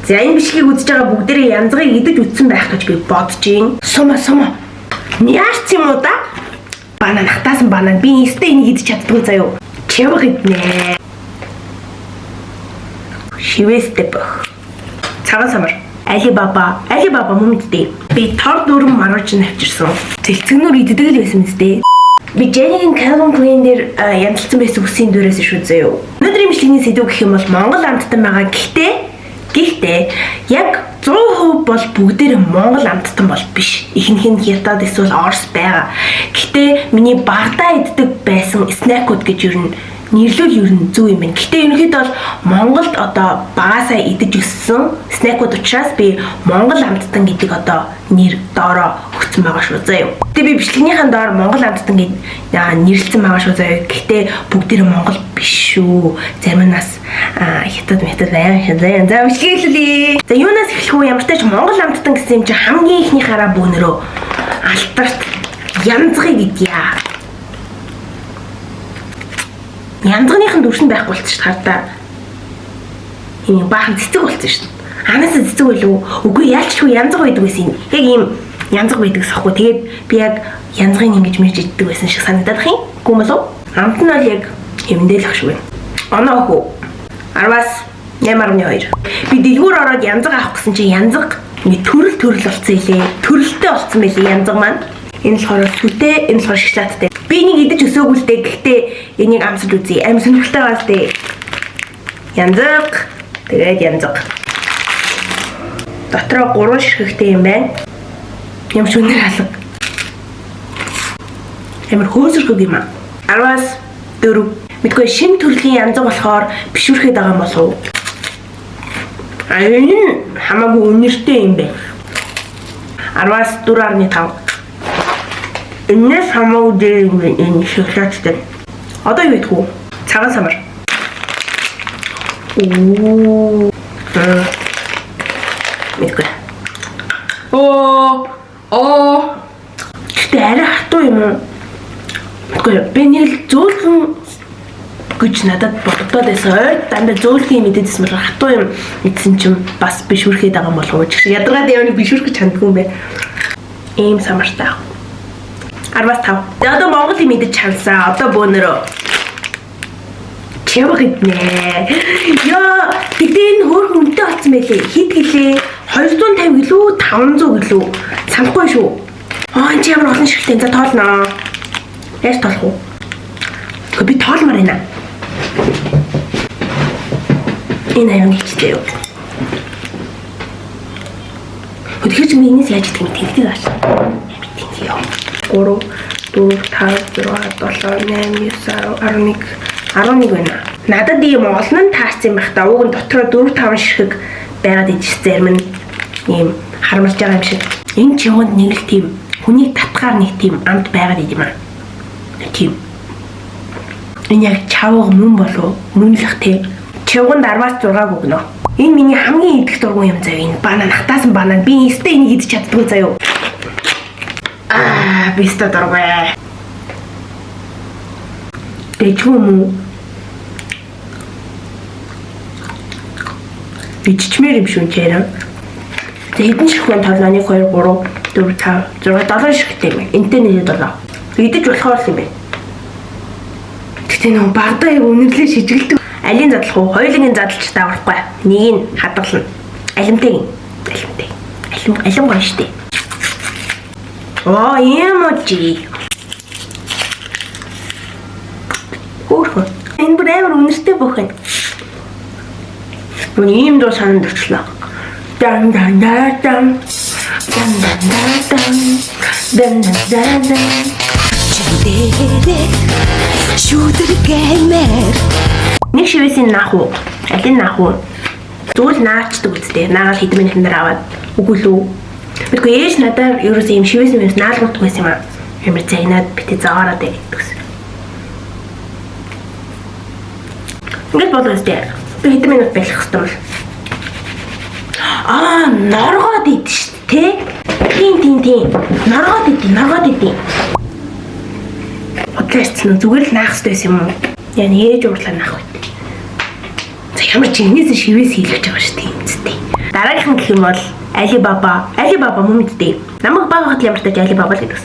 За энэ бичлэгийг үзэж байгаа бүгдээрээ янзгыг идэж үтсэн байх гэж би бодож байна. Сума. Яарч юм уу да? Банан хатаасан банан. Би эстэй энийг идэж чаддгүй заяа. Чамх иднэ. Шивэстэй бах. Цагаан самар. Алибаба мөн мэдээ. Би тор дөрөв маргач навчирсан. Цэлцгнөр иддэг л байсан мэдээ. Би Jenny-ийн Calvin Klein дээр янзлсан байсан үсийн дээрээс шүү заяа. Өнөөдрийн бичлэгийн сэдв гэх юм бол Монгол амттан байгаа. Гэхдээ яг 100% бол бүгдээр Монгол амттан бол биш. Ихэнх нь Хятад эсвэл Орос байгаа. Гэхдээ миний багадаа иддэг байсан снэкүүд гэж ер нь нэрлүүл зөв юм байна. Гэхдээ ерөнхийдөө бол Монголд одоо багасаа идэж өссөн снэкүүд учраас би Монгол амттан гэдэг одоо нэр доороо өгсөн байгаа шүү заяа. Гэтэ би бичлэгнийхэн доор Монгол амттан гэж нэрлэлсэн байгаа шүү заяа. Гэхдээ бүгдээр Монгол биш шүү. Зарим нь нас Хятад байгаа шээ. За бичлэгээ. За юунаас эхлэх вэ? Ямар ч тач Монгол амттан гэсэн юм чи хамгийн ихний хараа бөөнөрөө алтарт янзгыг идья. Янзгынхын дүрсэн байхгүй болчих хардаа. Энэ баахан цэцэг болсон шүү дээ. Ханаасаа цэцэг байлгүй. Үгүй яалчгүй янзг байдаг байсан. Яг ийм янзг байдаг гэсэхгүй. Тэгээд би яг янзгын ингэж мэрж иддэг байсан шиг санагдаад их юм. Үгүй болов? Амт нь бол яг юмдэл ах шиг байна. Оноо хөө. 10-аас 8.2. Би дэлгүүр ороод янзг авах гэсэн чинь янзг ингэ төрөл болсон илээ. Төрөлтэй болсон байлээ янзг маань. Энэ болохоор сүтэй, энэ болохоор шоколадтай. Би энийг идэж өсөөгүй л дээ. Гэхдээ энийг амсаж үзье. Амар сонирхолтой байна л дээ. Янзг. Тэгээд янзг. Дотроо 3 ширхэгтэй юм байна. Ямар ч үнэр алга. Амар хөөсөрхөг юм аа. 10-аас 4. Мэдгүй шинэ төрлийн янзг болохоор бишүүрхэд байгаа юм болов уу? Энэ хамаагүй үнэртэй юм байна. 10-аас 4.5. Энэс хамаагүй дээр энэ шоколадтай. Одоо юу идэх вэ? Цагаан самар. Мэдгүй. Гэтэ арай хатуу юм уу? Мэдгүй. Би нэг л зөөлхөн гэж надад бодогдоод байсан. Ойд дандаа зөөлхөн мэдээдсэн бол хатуу юм мэдсэн чинь бас бишүүрхэд байгаа юм болов уу? Ядаргаад явна бишүүрх гэж хандгүй юм бэ. Ийм самартай. 10-аас 5. За одоо Монгол юм идэж чансан. Одоо бөөнөрөө чамх иднэ. Яа, гэдэг энэ хөөх үнэтэй болсон байлээ. Хэд гэлээ? 250 гэлүү, 500 гэлүү. Санахгүй шүү. Энэ чи ямар олон ширхтэн. За тоолноо. Яаж тоолох вэ? Гэхдээ би тоолмаар байна. Энэ аян хийчихээ юу? Хөдөлгөөч минийс яаж идэх юм тэгдэг ааш. Мэдээ яа. 3, 4, 5, 6, 7, 8, 9, 11 байна. Надад ийм олон нь таарсан байх та. Уг нь дотроо 4, 5 ширхэг байгаад ижих зарим нь ийм харамж байгаа юм шиг. Энэ чигөөнд нэг л тийм хүний татгаар нэг тийм амт байгаад идэм аа. Тийм. Энэ яг чавга мөн болов мөнлөх тийм. Чигөөнд 10-аас 6 өгнө. Энэ миний хамгийн идэх дургүй юм заяа. Энэ банан хатаасан банан. Би эстэй энийг идэж чаддгүй заяа. Биста дургүй. Дэчгүй бичмээр юм шүү чээрэн. Хэдэн ширхэг тоолно? 1 2 3 4 5 6 7 ширхэгтэй юм. Энтэй нэрэд болоо. Идэж болохоор л юм байна. Гэтэ нөө багадаа яг үнэрлээ шижгэлдэг. Алийн задлах уу? Хоёулын задлж таавахгүй. Нэг нь хадгална. Алимтай. Алим гоё штэ. Эмоджи. Хөөхөө. Энэ бүр амар үнэртэй бохын. Ийм дуу сананд орчлоо. Дан. Шүүдэргэмээр. Нэг шивэсийн наах уу? Алин наах уу? Зүгээр наачдаг үстэй. Наагаад хэдэн минутын дараа аваад үгүй лүү. Мэдгүй ээж надаар ерөөс юм шивэсэн юмс наалгаддаг байсан юм аа. Ямар загнаад битээ заагаараа дэгдсэн. Ингээд болов үстэй. Би хэдэн минут байх хэвээр бол. Норгоод идэв шүү дээ. Тийм. Норгоод идэв. Бодлооч зүгээр л наах хэрэгтэй юм уу? Яа нээж уурлаа наах үү. За ямар ч инээс шивээс хийлгэж байгаа шүү дээ. Дараагийнх гэх юм бол Alibaba. Alibaba мөн мэдтэй. Намайг баг хат ямар тааж Alibaba л гэдэг.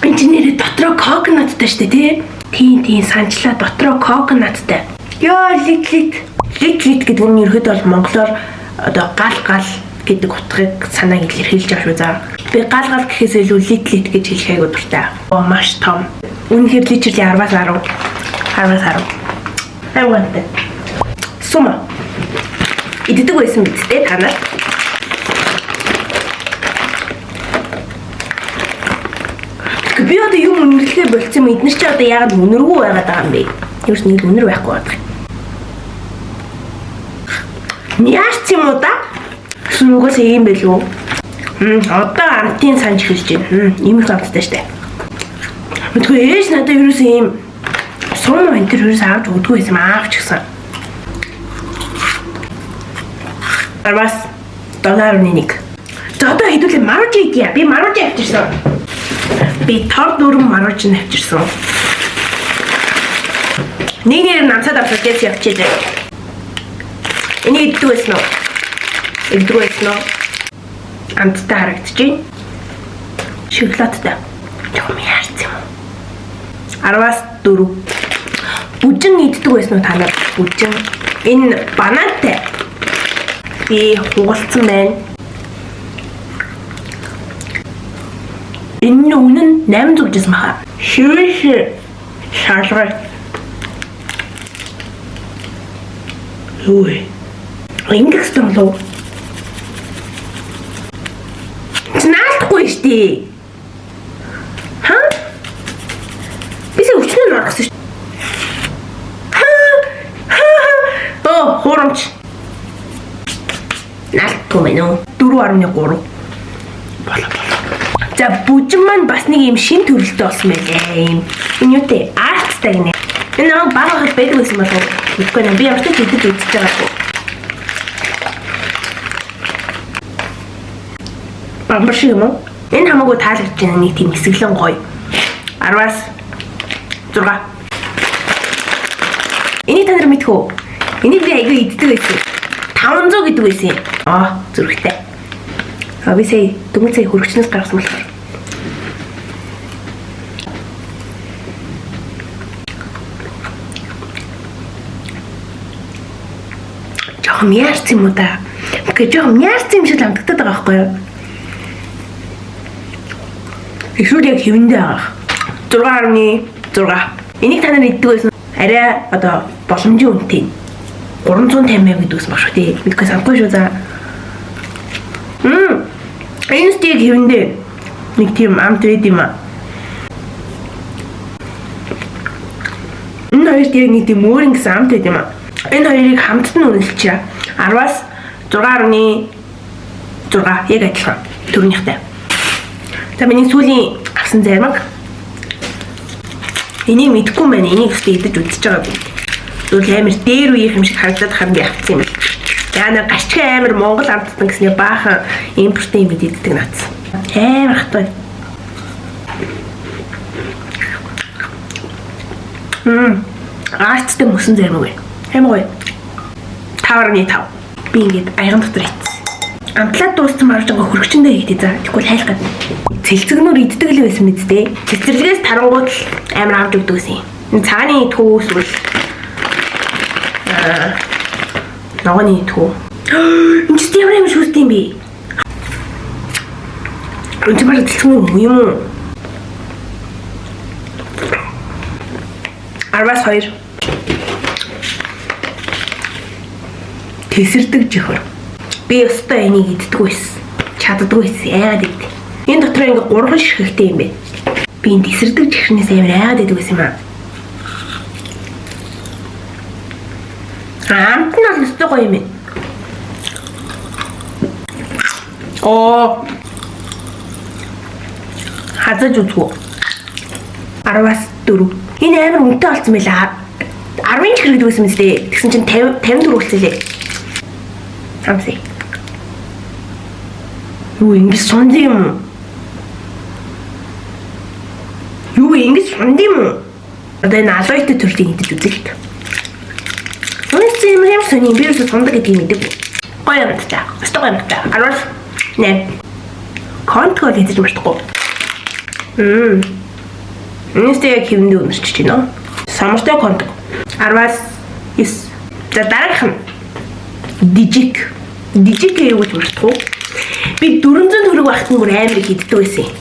Энд нэрээ дотроо coconutтай штэ тий. Тийм санчлаа дотроо coconutтай. Яа лит гэдэг нь ерөөд бол монголоор одоо гал гэдэг утгыг санааг илэрхийлж байгаа шүү за. Би гал гэхээс илүү лит гэж хэлэх айгуу дуртай. Маш том. Үнэхээр литерли 10-аас 10. 10-аас 10. Айгуунтай. Сума. Иддэг байсан биз дээ та нар. Би одоо юм үнэрлэхээ болцсон юм. Эднэр чи одоо яагаад үнэргүй байгаад байгаа юм бэ? Юус нэг үнэр байхгүй байдаг. Яарч юм уу да? Сүнгээс ийм байлгүй. Одоо амтын санж хэлж байна. Ийм их амттай штэ. Мэдгүй ээж надад юус ийм сум энэ төр юус авч өгдөггүй байсан аавч гисэн. Арвас $1. За одоо хэдүүлээ маружи идья. Би маружи авчирсан. Би тор дөрөв маружи авчирсан. Нэгээр намцаад авсан гэж явчихлаа. Энийг иддэг байсан уу? Иддэг байсан уу? Амттай харагдчихээн. Шоколадтай. Чом яарч юм. 10-аас 4. Бүжин иддэг байсан уу та нар? Бүжин. Энэ банантай. Би хугалцсан байна. Энэ үнэн 800 гэсэн баха. Шивэш шалгай. Юу вэ? Ингээс болов. Наалтгүй штий. Ха? Бис өчнөр орсон штий. Оо, хоромч. Наалтгүй мэн үү? 4.3. Болоо. За бүжин маань бас нэг юм шин төрөлтэй болсон байлээ. Ийм энэ юутэй арттай гинэ. Энэ нэг баг хат байдаг байсан болов уу? Үгүй нэ би ямар ч хэлж үзэж байгаагүй. Бамбар шиг юм уу? Энэ хамаагүй таалагдж байна нэг тийм хэсэглэн гоё. 10-аас 6. Энийг та нар мэдэх үү? Энийг би аягүй иддэг байсан. 500 гэдэг байсан. Зүрхтэй. Би сая дүнцээ хөргчнөөс гаргасан болохоор. Жохон яарч юм уу да? Гэхдээ жохон яарч юм шиг амтагдаад байгаа байхгүй юу? Эсвэл яг хэвэндээ байгаа. 6.6. Энийг та нар иддэг байсан. Арай одоо боломжийн үнэтэй. 350 гэдэг ус баг шүү дээ. Мэдгүй санахгүй шүү за. Энэ стейк хэвэндээ нэг тийм амт байд юм аа. Энэ хоёр дээр нэг тийм өөр ингэсэн амт байд юм аа. Энэ хоёрыг хамтд нь үнэлчихье. 10-аас 6.6 яг адилхан төрөнийхтэй. За миний сүүлийн авсан зармаг. Энийг мэдэхгүй байна. Энийг өстэй идэж үзэж байгаа би. Зүгээр амар дээр үеийнх юм шиг харагдаад хам би авсан юм байна. Яна гачгүй амар Монгол амттан гэснээр баахан импортын юм иддэг нац. Амар хатаа. Арттай мөсөн зармаг байна. Амар гоё. 5.5. Би ингээд аяган дотор ицсэн. Амтлаад дууссан маржанга хөргчөндөө хийдэй за. Тэгвэл хайлах гэдэг. Цэлцэгнөр иддэг л байсан мэт дээ. Цэцэрлэгээс тарангууд амар авч өгдөг гэсэн юм. Энэ цагааны төвөөс үл ногооны төвөө. Энд ч ямар юм шүүстэй юм бэ? Энд ч бараг цэлцэгнөр юм уу? 10-аас 2. Тэсэрдэг жихөр. Би өстой энийг иддэг байсан. Чаддаггүй байсан. Яагаад гэдэг. Энэ дотор ингээ 3 ширхэгтэй юм бэ. Би энэ тэсэрдэг жихрнээс амар яагаад гэдэг байсан юм аа. Амт нь бол өстой гоё юм байна. Хазаж үзгүү. 10-аас 4. Энэ амар үнэтэй болсон байлаа. 10 жихэр гэдэг байсан мэт дээ. Тэгсэн чинь 54 болчихлээ. Амсий. Юу ингэж сонд юм? Юу ингэж сонд юм? Одоо энэ алоётой төрлийг идэж үзэх. Өнөөдөр юм сони би юусоо сондог гэдгийг мэдээгүй. Гоё юм даа. Өстө гоё юм даа. 18. Контол хийж мартахгүй. Энэстэй хэвэндээ өнөрчж байна. Самартай конт. 19. За дараах нь дижик. Дижик юу гэж мартахгүй. Би 400 төгрөг багт нь бүр амар их иддэг байсан юм.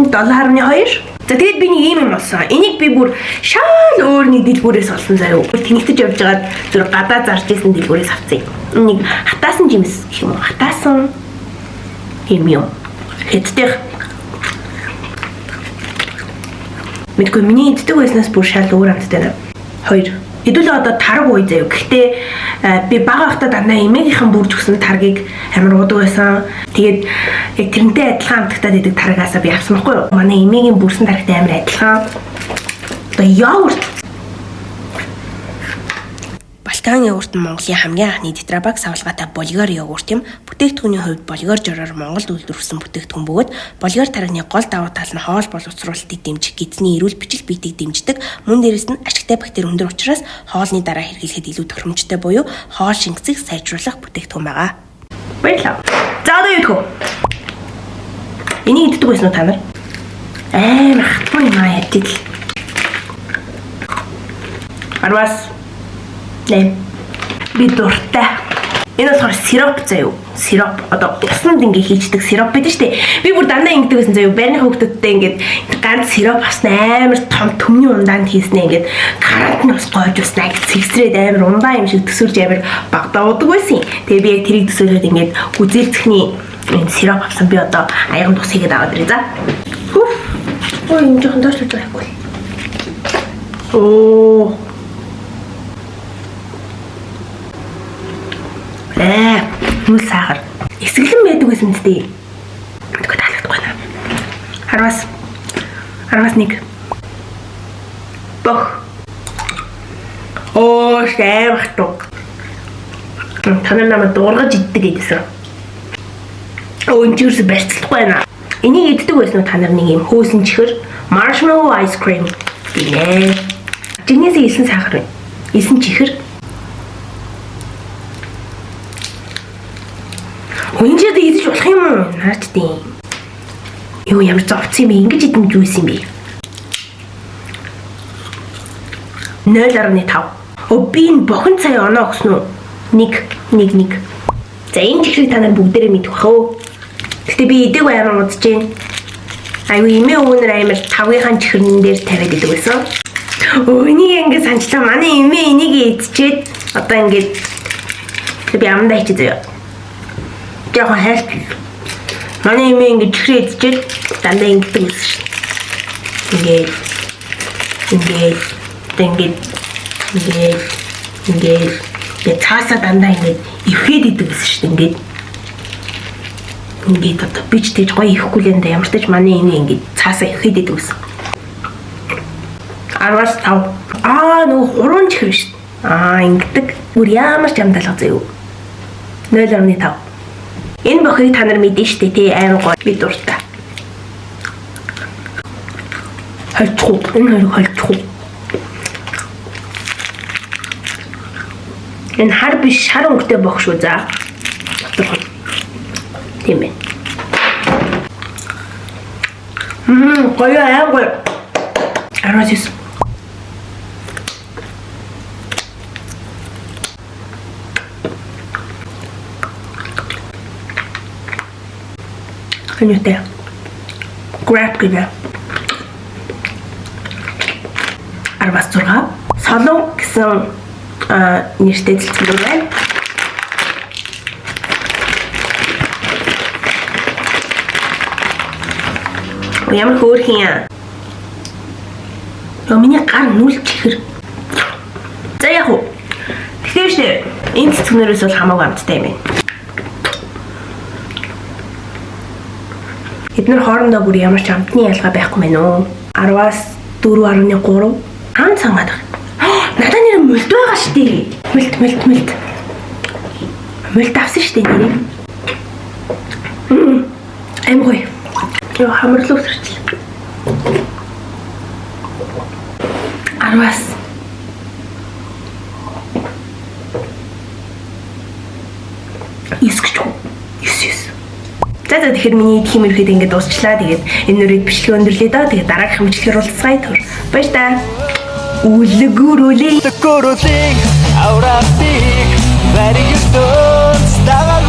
$1.2. За тэгээд би нэг юм болсон. Энийг би бүр шал өөр нэг дэлгүүрээс олсон заяа. Тэнэгтэж явж байгаад зүр гадаа зарж исэн дэлгүүрээс авсан. Нэг хатаасан жимс гэх юм уу? Хатаасан юм. Хэдтэй. Мэдгүй миний иддэг байснаас бүр шал өөр амттай. 2. Хэдүүл одоо тарг ууй заяа. Гэхдээ би бага байхдаа дандаа эмээгийнхэн бүрж өгсөн таргийг амар уудаг байсан. Тэгээд яг тэрнтэй адилхан амттай дэдэг таргаасаа би авсан байхгүй юу? Манай эмээгийн бүрсэн таргтай амар адилхан. Одоо йогурт. Балкан йогурт нь Монголын хамгийн анхны тетрапак савлгаатай болгар йогурт юм. Бүтээгдэхүүний хувьд болгар жороор Монголд үйлдвэрлэсэн бүтээгдэхүүн бөгөөд болгар тарганы гол давуу тал нь хоол боловсруулалтыг дэмжих, эзний эрүүл бичил биетийг дэмждэг. Мөн дээрэс нь ашигтай бактери өндөр учраас хоолны дараа хэрэглэхэд илүү тохиромжтой буюу хоол шингэцийг сайжруулах бүтээгдэхүүн байгаа. Баярлалаа. За одоо юу гэх вэ? Энийг иддэг байсан уу та нар? Амар хатмаа юм аа яддаг. 18. Би дуртай. Энэ болохоор сироп заяа. Сироп одоо усанд ингээ хийждэг сироп байдаг штэ. Би бүр дандаа ингэдэг байсан заяа. Байрны хүүхдүүдтэй ингээд ганц сироп авсан амар том төмний ундаанд хийснэ ингээд карант нь ус гоож уснаа гэж цэгсрээд амар ундаа юм шиг төсөрж амар багтаа удаг байсан. Тэгээ би яг тэрийг төсөөлөд ингээд үзэлцэхний энэ сироп авсан. Би одоо аяганд ус хийгээд аваад ирээ за. Ой энэ жоохон доош тавьж байхгүй. Оо. Нүл сахар. Эсгэлэн байдаг байсан үстэй. Тэгвэл таалагдахгүй байна. 11. Бох. Оо, шаавхтуу. Танаа намайг дуургаж иддэг гэдээсэн. Оо, энэ ч барьцлахгүй байна. Энийг иддэг байсан уу та нар нэг юм хөөсөн чихэр marshmallow ice cream гинэ. Жинээсээ исэн сахар байна. Исэн чихэр. Өнчид идэж болох юм уу? Наачдیں۔ Юу ямар зовц юм бэ? Ингэж идэмж юу юм бэ? 0.5. Би энэ бохин цай оноо өгсөн үү? 1. За энэ чихрийг та нар бүгдээрээ мэдэх бах уу? Гэтэ би идэг амар удаж байна. Айгүй эмээ өвнөр амар 5-ын чихрэн дээр тавиад идэг байсан. Энийг ингэ санчлаа. Манай эмээ энийг идчихэд одоо ингэ би амдаа хийчих заяа. Яахан хайр. Манай эмээ ингэ чихрээ идчихэд дандаа ингэдэг байсан шин. Ингээд цаасаа дандаа ингээд ивхэд идэг гэсэн шүү дээ ингээд одоо бич тэгж гоё ихгүй л энэ ямар ч тач манай эмээ ингээд цаасаа ивхэд идэг гэсэн 15 нөгөө хуруунд чихэр шүү дээ ингээд бүр ямар ч юм талга заяа 0.5 энэ бохыг та нар мэдэн шүү дээ тий амар гоё би дуртай хальчгүй энэ хоёр хальчгүй энэ хар биш шар өнгөтэй бох шүү за. Тийм ээ. Гоё аа гоё. Арасис. Хэнэтэй. Grab гэдэг. 16. Солон гэсэн нэртэй цэцгэр байна. Ямар хөөрхөн яа. Миний гар нүл чихэр. За яг уу. Тэгэхээр шээ энэ цэцгнэрээс бол хамаагүй амттай юм байна. Эдгээр хоорондоо бүр ямар ч амтны ялгаа байхгүй мэн үү? 10-аас 4.3 ан цангаад байна. Надаа нэр мөлт байгаа штий. Мөлт авсан штий нэрийг. Аим гоё. Яа хамарлуу сэрчлээ. 10-аас За тэгэхээр миний тиймэрхүү ингээд дуусчлаа. Тэгээд энэ үрийг бичлэг өндөрлөе доо. Тэгээд дараагийнх бичлэгээр уулзцай түр. Баяр та. Үлгүрүүлээ. Aura big, very good,